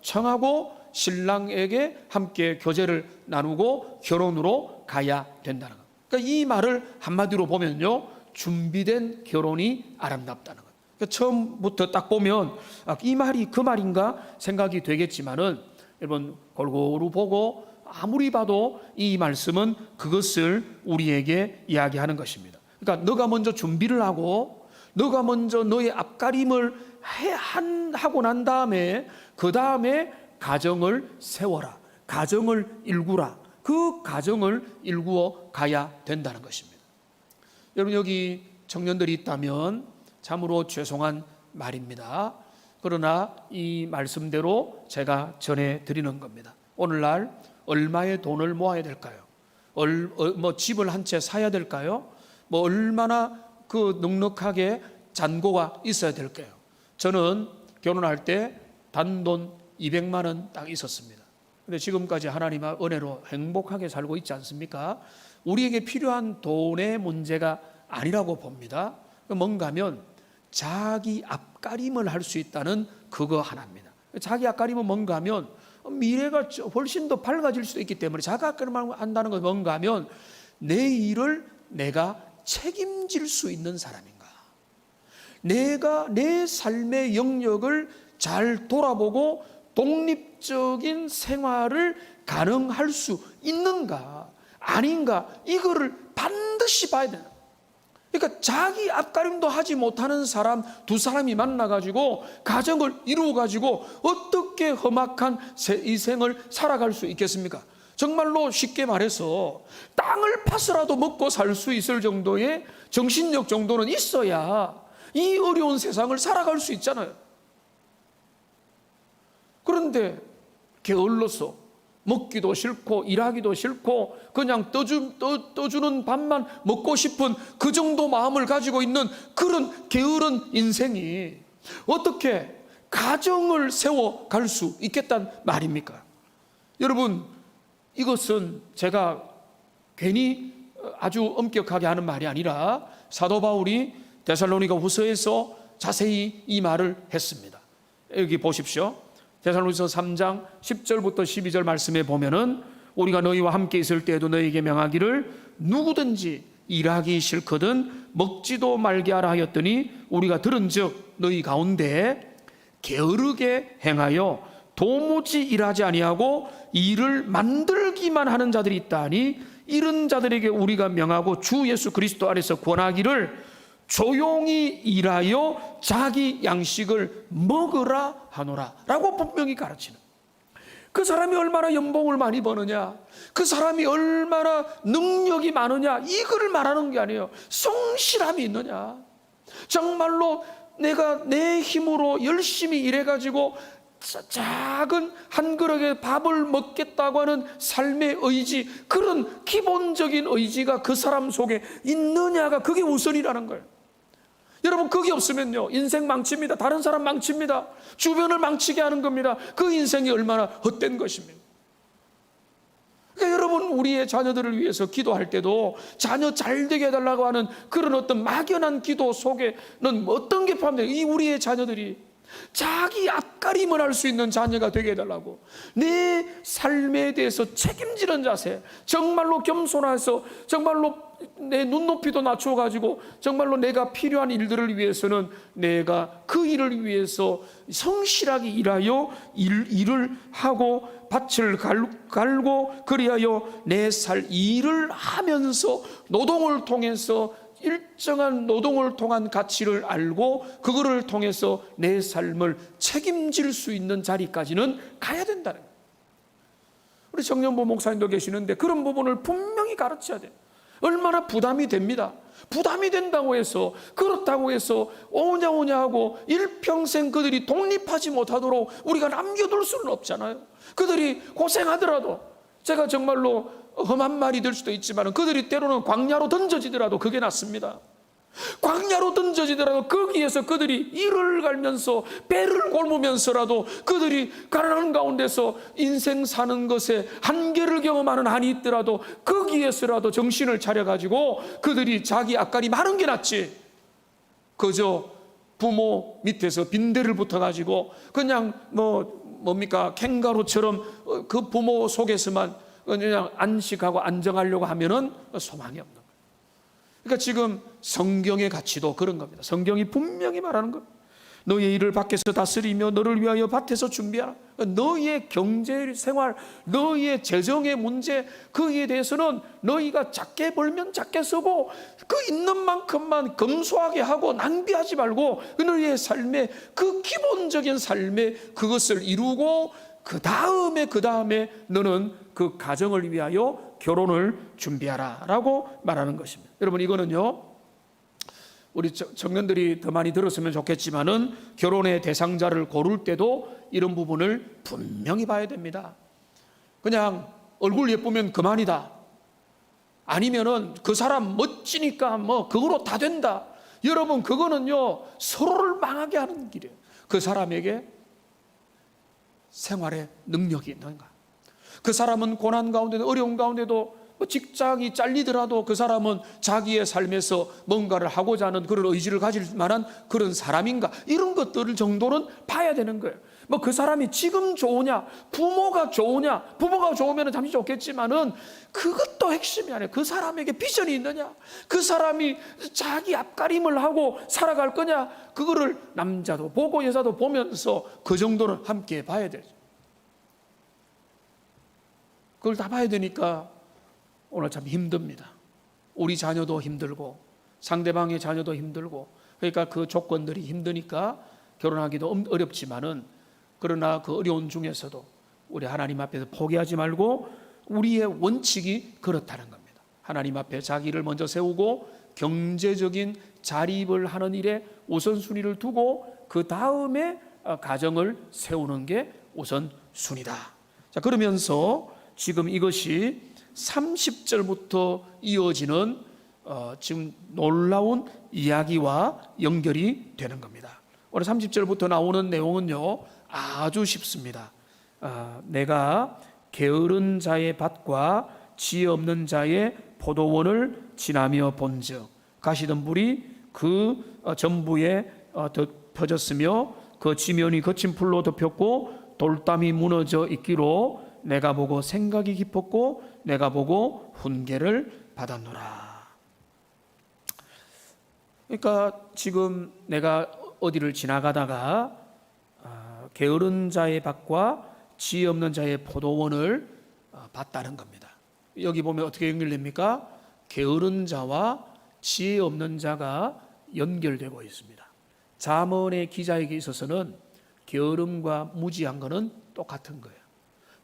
청하고 신랑에게 함께 교제를 나누고 결혼으로 가야 된다는 것. 그러니까 이 말을 한마디로 보면요, 준비된 결혼이 아름답다는 것. 그러니까 처음부터 딱 보면 이 말이 그 말인가 생각이 되겠지만은, 여러분 골고루 보고 아무리 봐도 이 말씀은 그것을 우리에게 이야기하는 것입니다. 그러니까 너가 먼저 준비를 하고, 너가 먼저 너의 앞가림을 하고 난 다음에, 그 다음에 가정을 세워라, 가정을 일구라, 그 가정을 일구어 가야 된다는 것입니다. 여러분, 여기 청년들이 있다면 참으로 죄송한 말입니다. 그러나 이 말씀대로 제가 전해드리는 겁니다. 오늘날 얼마의 돈을 모아야 될까요? 집을 한 채 사야 될까요? 얼마나 그 넉넉하게 잔고가 있어야 될까요? 저는 결혼할 때 단돈 200만 원 딱 있었습니다. 근데 지금까지 하나님의 은혜로 행복하게 살고 있지 않습니까? 우리에게 필요한 돈의 문제가 아니라고 봅니다. 뭔가 하면 자기 앞가림을 할 수 있다는 그거 하나입니다. 자기 앞가림은 뭔가 하면 미래가 훨씬 더 밝아질 수도 있기 때문에, 자기 앞가림을 한다는 건 뭔가 하면 내 일을 내가 책임질 수 있는 사람인가, 내가 내 삶의 영역을 잘 돌아보고 독립적인 생활을 가능할 수 있는가 아닌가, 이거를 반드시 봐야 되는. 그러니까 자기 앞가림도 하지 못하는 사람 두 사람이 만나가지고 가정을 이루어가지고 어떻게 험악한 이 생을 살아갈 수 있겠습니까? 정말로 쉽게 말해서 땅을 파서라도 먹고 살 수 있을 정도의 정신력 정도는 있어야 이 어려운 세상을 살아갈 수 있잖아요. 그런데 게을러서 먹기도 싫고 일하기도 싫고 그냥 떠주는 밥만 먹고 싶은 그 정도 마음을 가지고 있는 그런 게으른 인생이 어떻게 가정을 세워갈 수 있겠단 말입니까? 여러분, 이것은 제가 괜히 아주 엄격하게 하는 말이 아니라 사도 바울이 데살로니가 후서에서 자세히 이 말을 했습니다. 여기 보십시오. 데살로니가서 3장 10절부터 12절 말씀에 보면은, 우리가 너희와 함께 있을 때에도 너희에게 명하기를 누구든지 일하기 싫거든 먹지도 말게 하라 하였더니, 우리가 들은즉 너희 가운데 게으르게 행하여 도무지 일하지 아니하고 일을 만들기만 하는 자들이 있다니, 이런 자들에게 우리가 명하고 주 예수 그리스도 안에서 권하기를 조용히 일하여 자기 양식을 먹으라 하노라 라고 분명히 가르치는, 그 사람이 얼마나 연봉을 많이 버느냐, 그 사람이 얼마나 능력이 많으냐, 이걸 말하는 게 아니에요. 성실함이 있느냐, 정말로 내가 내 힘으로 열심히 일해가지고 작은 한 그릇의 밥을 먹겠다고 하는 삶의 의지, 그런 기본적인 의지가 그 사람 속에 있느냐가, 그게 우선이라는 거예요. 여러분, 그게 없으면요 인생 망칩니다. 다른 사람 망칩니다. 주변을 망치게 하는 겁니다. 그 인생이 얼마나 헛된 것입니다. 그러니까 여러분, 우리의 자녀들을 위해서 기도할 때도 자녀 잘 되게 해달라고 하는 그런 어떤 막연한 기도 속에는 어떤 게 포함돼요? 이 우리의 자녀들이 자기 앞가림을 할 수 있는 자녀가 되게 해달라고, 내 삶에 대해서 책임지는 자세, 정말로 겸손해서 정말로 내 눈높이도 낮춰가지고 정말로 내가 필요한 일들을 위해서는 내가 그 일을 위해서 성실하게 일하여 일을 하고 밭을 갈고 그리하여 내 일을 하면서 노동을 통해서 일정한 노동을 통한 가치를 알고 그거를 통해서 내 삶을 책임질 수 있는 자리까지는 가야 된다는 거예요. 우리 정년부 목사님도 계시는데 그런 부분을 분명히 가르쳐야 돼요. 얼마나 부담이 됩니다. 부담이 된다고 해서, 그렇다고 해서 오냐 하고 일평생 그들이 독립하지 못하도록 우리가 남겨둘 수는 없잖아요. 그들이 고생하더라도, 제가 정말로 험한 말이 될 수도 있지만 그들이 때로는 광야로 던져지더라도 그게 낫습니다. 광야로 던져지더라도 거기에서 그들이 이를 갈면서 배를 골무면서라도 그들이 가난한 가운데서 인생 사는 것에 한계를 경험하는 한이 있더라도 거기에서라도 정신을 차려가지고 그들이 자기 앞가리 마른 게 낫지, 그저 부모 밑에서 빈대를 붙어가지고 그냥 뭡니까 캥거루처럼 그 부모 속에서만 그냥 안식하고 안정하려고 하면은 소망이 없는 거예요. 그러니까 지금 성경의 가치도 그런 겁니다. 성경이 분명히 말하는 겁니다. 너의 일을 밖에서 다스리며 너를 위하여 밭에서 준비하라. 너의 경제 생활, 너의 재정의 문제, 거기에 대해서는 너희가 작게 벌면 작게 쓰고 그 있는 만큼만 검소하게 하고 낭비하지 말고 너희의 삶의 그 기본적인 삶의 그것을 이루고 그 다음에 너는 그 가정을 위하여 결혼을 준비하라 라고 말하는 것입니다. 여러분, 이거는요 우리 청년들이 더 많이 들었으면 좋겠지만은 결혼의 대상자를 고를 때도 이런 부분을 분명히 봐야 됩니다. 그냥 얼굴 예쁘면 그만이다, 아니면은 그 사람 멋지니까 그거로 다 된다, 여러분 그거는요 서로를 망하게 하는 길이에요. 그 사람에게 생활의 능력이 있는가, 그 사람은 고난 가운데도 어려운 가운데도 직장이 잘리더라도 그 사람은 자기의 삶에서 뭔가를 하고자 하는 그런 의지를 가질 만한 그런 사람인가, 이런 것들 정도는 봐야 되는 거예요. 그 사람이 지금 좋으냐, 부모가 좋으면 잠시 좋겠지만은 그것도 핵심이 아니에요. 그 사람에게 비전이 있느냐, 그 사람이 자기 앞가림을 하고 살아갈 거냐, 그거를 남자도 보고 여자도 보면서 그 정도는 함께 봐야 되죠. 그걸 다 봐야 되니까 오늘 참 힘듭니다. 우리 자녀도 힘들고 상대방의 자녀도 힘들고, 그러니까 그 조건들이 힘드니까 결혼하기도 어렵지만은, 그러나 그 어려운 중에서도 우리 하나님 앞에서 포기하지 말고 우리의 원칙이 그렇다는 겁니다. 하나님 앞에 자기를 먼저 세우고 경제적인 자립을 하는 일에 우선순위를 두고 그 다음에 가정을 세우는 게 우선순위다. 자, 그러면서 지금 이것이 30절부터 이어지는 지금 놀라운 이야기와 연결이 되는 겁니다. 오늘 30절부터 나오는 내용은요 아주 쉽습니다. 내가 게으른 자의 밭과 지혜 없는 자의 포도원을 지나며 본즉 가시던 불이 그 전부에 펴졌으며 그 지면이 거친 풀로 덮였고 돌담이 무너져 있기로 내가 보고 생각이 깊었고 내가 보고 훈계를 받았노라. 그러니까 지금 내가 어디를 지나가다가 게으른 자의 밭과 지혜 없는 자의 포도원을 봤다는 겁니다. 여기 보면 어떻게 연결됩니까? 게으른 자와 지혜 없는 자가 연결되고 있습니다. 잠언의 기자에게 있어서는 게으름과 무지한 것은 똑같은 거예요.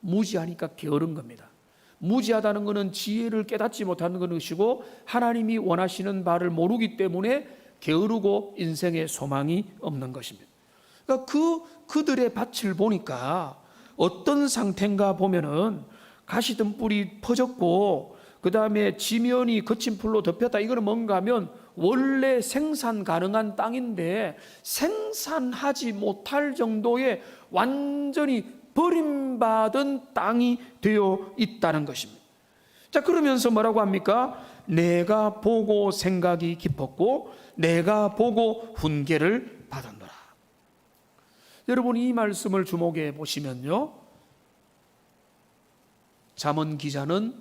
무지하니까 게으른 겁니다. 무지하다는 것은 지혜를 깨닫지 못하는 것이고 하나님이 원하시는 바를 모르기 때문에 게으르고 인생에 소망이 없는 것입니다. 그러니까 그들의 밭을 보니까 어떤 상태인가 보면은 가시던 뿔이 퍼졌고 그 다음에 지면이 거친 풀로 덮였다. 이거는 뭔가 하면 원래 생산 가능한 땅인데 생산하지 못할 정도의 완전히 버림받은 땅이 되어 있다는 것입니다. 자, 그러면서 뭐라고 합니까? 내가 보고 생각이 깊었고 내가 보고 훈계를 받았노라. 여러분, 이 말씀을 주목해 보시면요, 잠언 기자는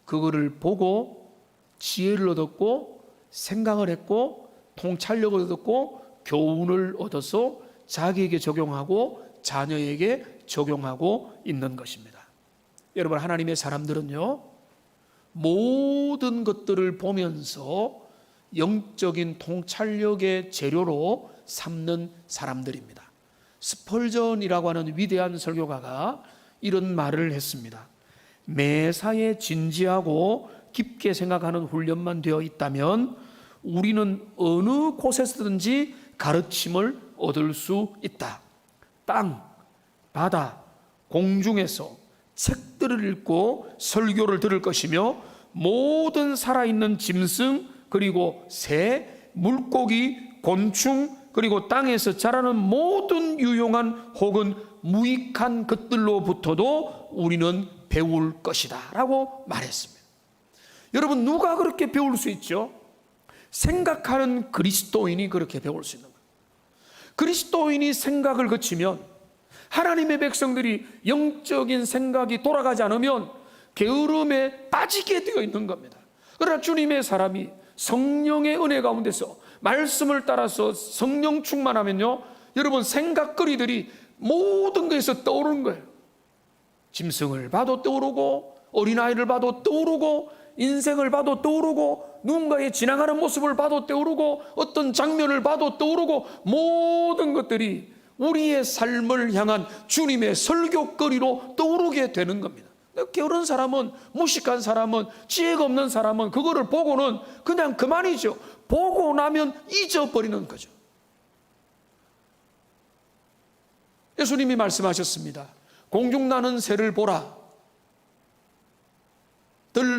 그거를 보고 지혜를 얻었고 생각을 했고 통찰력을 얻었고 교훈을 얻어서 자기에게 적용하고 자녀에게 적용하고 있는 것입니다. 여러분, 하나님의 사람들은요 모든 것들을 보면서 영적인 통찰력의 재료로 삼는 사람들입니다. 스펄전이라고 하는 위대한 설교가가 이런 말을 했습니다. 매사에 진지하고 깊게 생각하는 훈련만 되어 있다면 우리는 어느 곳에서든지 가르침을 얻을 수 있다. 땅, 바다, 공중에서 책들을 읽고 설교를 들을 것이며 모든 살아있는 짐승, 그리고 새, 물고기, 곤충, 그리고 땅에서 자라는 모든 유용한 혹은 무익한 것들로부터도 우리는 배울 것이다 라고 말했습니다. 여러분, 누가 그렇게 배울 수 있죠? 생각하는 그리스도인이 그렇게 배울 수 있는 거예요. 그리스도인이 생각을 거치면, 하나님의 백성들이 영적인 생각이 돌아가지 않으면 게으름에 빠지게 되어 있는 겁니다. 그러나 주님의 사람이 성령의 은혜 가운데서 말씀을 따라서 성령 충만하면요, 여러분, 생각거리들이 모든 것에서 떠오르는 거예요. 짐승을 봐도 떠오르고, 어린아이를 봐도 떠오르고, 인생을 봐도 떠오르고, 누군가의 지나가는 모습을 봐도 떠오르고, 어떤 장면을 봐도 떠오르고, 모든 것들이 우리의 삶을 향한 주님의 설교거리로 떠오르게 되는 겁니다. 게으른 사람은, 무식한 사람은, 지혜가 없는 사람은 그거를 보고는 그냥 그만이죠. 보고 나면 잊어버리는 거죠. 예수님이 말씀하셨습니다. 공중 나는 새를 보라,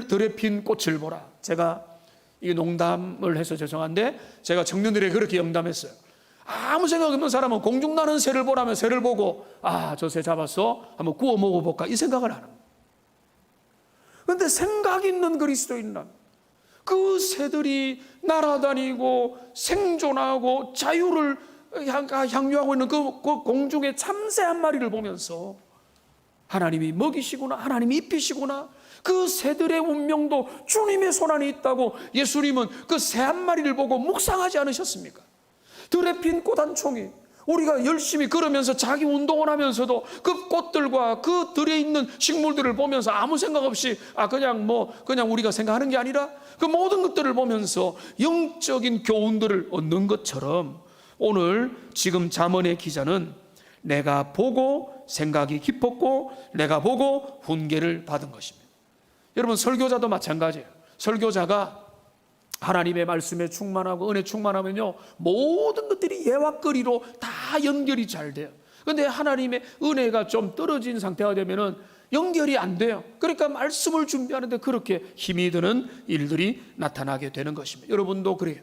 들에 핀 꽃을 보라. 제가 이 농담을 해서 죄송한데, 제가 청년들에게 그렇게 영담했어요. 아무 생각 없는 사람은 공중 나는 새를 보라면 새를 보고, 아, 저 새 잡았어, 한번 구워 먹어볼까, 이 생각을 안 합니다. 그런데 생각 있는 그리스도인이란, 그 새들이 날아다니고 생존하고 자유를 향유하고 있는 그 공중의 참새 한 마리를 보면서 하나님이 먹이시구나, 하나님이 입히시구나, 그 새들의 운명도 주님의 손안에 있다고 예수님은 그 새 한 마리를 보고 묵상하지 않으셨습니까? 들에 핀 꽃 한 총이, 우리가 열심히 걸으면서 자기 운동을 하면서도 그 꽃들과 그 들에 있는 식물들을 보면서 아무 생각 없이 그냥 우리가 생각하는 게 아니라 그 모든 것들을 보면서 영적인 교훈들을 얻는 것처럼, 오늘 지금 잠언의 기자는 내가 보고 생각이 깊었고 내가 보고 훈계를 받은 것입니다. 여러분, 설교자도 마찬가지예요. 설교자가 하나님의 말씀에 충만하고 은혜 충만하면요, 모든 것들이 예화거리로 다 연결이 잘 돼요. 그런데 하나님의 은혜가 좀 떨어진 상태가 되면은 연결이 안 돼요. 그러니까 말씀을 준비하는데 그렇게 힘이 드는 일들이 나타나게 되는 것입니다. 여러분도 그래요.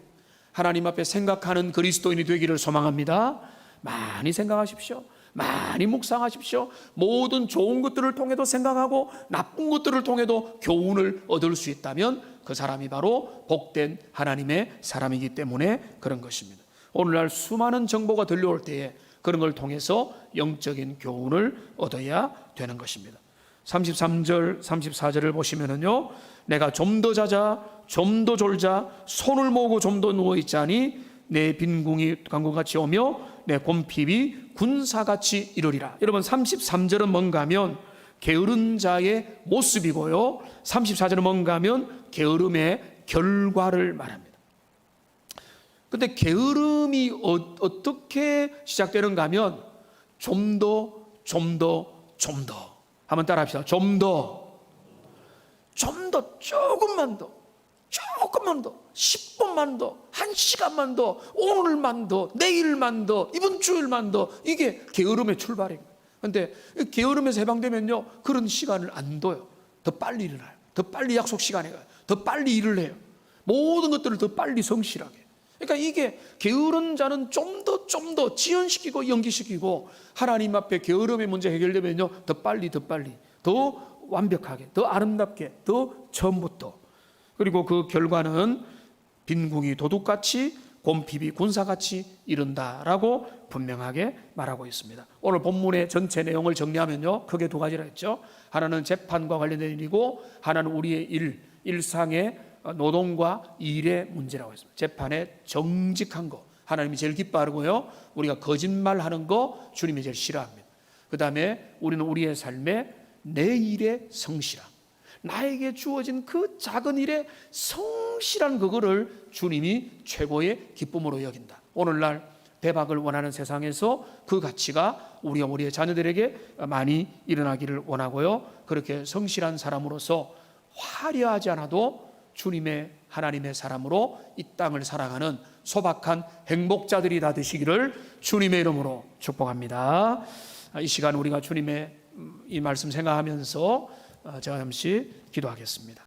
하나님 앞에 생각하는 그리스도인이 되기를 소망합니다. 많이 생각하십시오. 많이 묵상하십시오. 모든 좋은 것들을 통해도 생각하고 나쁜 것들을 통해도 교훈을 얻을 수 있다면 그 사람이 바로 복된 하나님의 사람이기 때문에 그런 것입니다. 오늘날 수많은 정보가 들려올 때에 그런 걸 통해서 영적인 교훈을 얻어야 되는 것입니다. 33절, 34절을 보시면은요, 내가 좀 더 자자, 좀 더 졸자, 손을 모으고 좀 더 누워있자니 내 빈궁이 강군같이 오며 내 곰핍이 군사같이 이르리라. 여러분, 33절은 뭔가 하면 게으른 자의 모습이고요, 34절은 뭔가 하면 게으름의 결과를 말합니다. 근데 게으름이 어떻게 시작되는가 하면 좀 더 한번 따라 합시다. 좀 더, 조금만 더, 10분만 더, 1시간만 더, 오늘만 더, 내일만 더, 이번 주일만 더, 이게 게으름의 출발입니다. 그런데 게으름에서 해방되면요, 그런 시간을 안 둬요. 더 빨리 일어나요. 더 빨리 약속 시간에 가요. 더 빨리 일을 해요. 모든 것들을 더 빨리 성실하게. 그러니까 이게 게으른 자는 좀 더 지연시키고 연기시키고, 하나님 앞에 게으름의 문제 해결되면요, 더 빨리 더 완벽하게, 더 아름답게, 더 처음부터. 그리고 그 결과는 빈궁이 도둑같이 곰핍이 군사같이 이른다라고 분명하게 말하고 있습니다. 오늘 본문의 전체 내용을 정리하면요, 크게 두 가지라 했죠. 하나는 재판과 관련된 일이고, 하나는 우리의 일상의 노동과 일의 문제라고 했습니다. 재판에 정직한 거 하나님이 제일 기뻐하고요, 우리가 거짓말하는 거 주님이 제일 싫어합니다. 그 다음에 우리는 우리의 삶에 내 일에 성실함, 나에게 주어진 그 작은 일에 성실한 그거를 주님이 최고의 기쁨으로 여긴다. 오늘날 대박을 원하는 세상에서 그 가치가 우리의 자녀들에게 많이 일어나기를 원하고요. 그렇게 성실한 사람으로서 화려하지 않아도 주님의 하나님의 사람으로 이 땅을 살아가는 소박한 행복자들이 다 되시기를 주님의 이름으로 축복합니다. 이 시간 우리가 주님의 이 말씀 생각하면서 제가 잠시 기도하겠습니다.